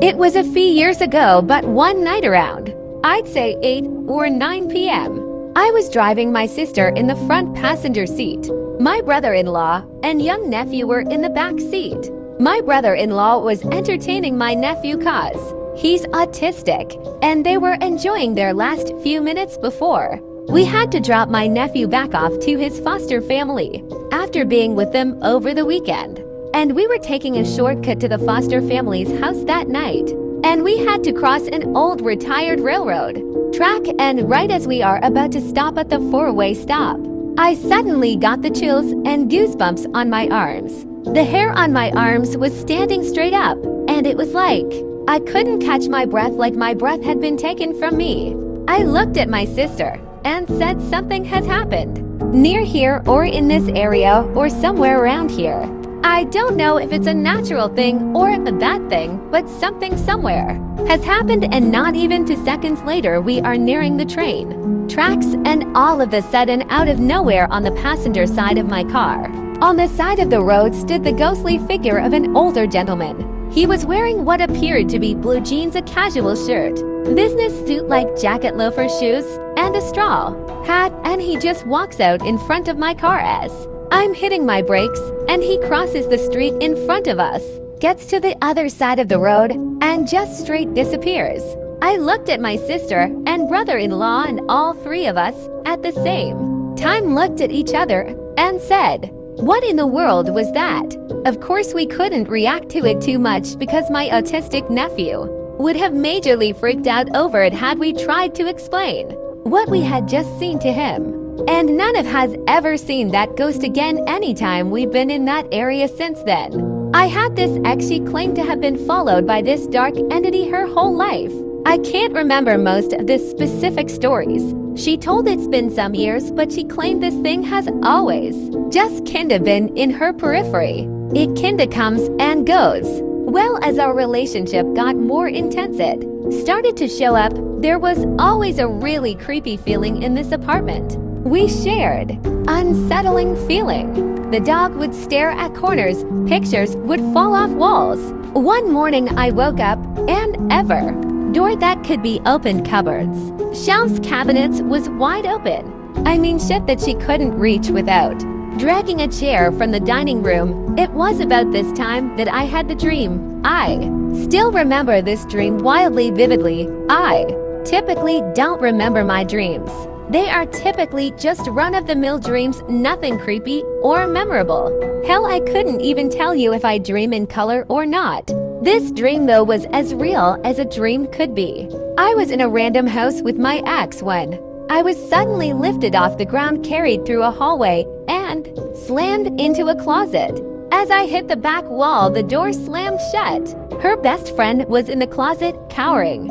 It was a few years ago, but one night around, I'd say 8 or 9 p.m., I was driving my sister in the front passenger seat. My brother-in-law and young nephew were in the back seat. My brother-in-law was entertaining my nephew cause he's autistic, and they were enjoying their last few minutes before we had to drop my nephew back off to his foster family after being with them over the weekend. And we were taking a shortcut to the foster family's house that night, and we had to cross an old retired railroad track, and right as we are about to stop at the four-way stop, I suddenly got the chills and goosebumps on my arms. The hair on my arms was standing straight up, and it was like I couldn't catch my breath, like my breath had been taken from me. I looked at my sister and said, something has happened. Near here or in this area or somewhere around here. I don't know if it's a natural thing or a bad thing, but something somewhere has happened, and not even 2 seconds later we are nearing the train tracks, and all of a sudden, out of nowhere on the passenger side of my car, on the side of the road, stood the ghostly figure of an older gentleman. He was wearing what appeared to be blue jeans, a casual shirt, business suit-like jacket, loafer shoes, and a straw hat, and he just walks out in front of my car as I'm hitting my brakes, and he crosses the street in front of us, gets to the other side of the road, and just straight disappears. I looked at my sister and brother-in-law, and all three of us at the same time looked at each other and said, "What in the world was that?" Of course, we couldn't react to it too much because my autistic nephew would have majorly freaked out over it had we tried to explain what we had just seen to him. And none of us has ever seen that ghost again anytime we've been in that area since then. I had this ex, she claimed to have been followed by this dark entity her whole life. I can't remember most of the specific stories she told. It's been some years, but she claimed this thing has always just kinda been in her periphery. It kinda comes and goes. Well, as our relationship got more intense, it started to show up. There was always a really creepy feeling in this apartment. We shared unsettling feeling. The dog would stare at corners, pictures would fall off walls. One morning I woke up, and ever door that could be opened, cupboards, shelves, cabinets was wide open. I mean, shit that she couldn't reach without dragging a chair from the dining room. It was about this time that I had the dream. I still remember this dream wildly vividly. I typically don't remember my dreams. They are typically just run-of-the-mill dreams, nothing creepy or memorable. Hell, I couldn't even tell you if I dream in color or not. This dream, though, was as real as a dream could be. I was in a random house with my ex when I was suddenly lifted off the ground, carried through a hallway, and slammed into a closet. As I hit the back wall, the door slammed shut. Her best friend was in the closet, cowering.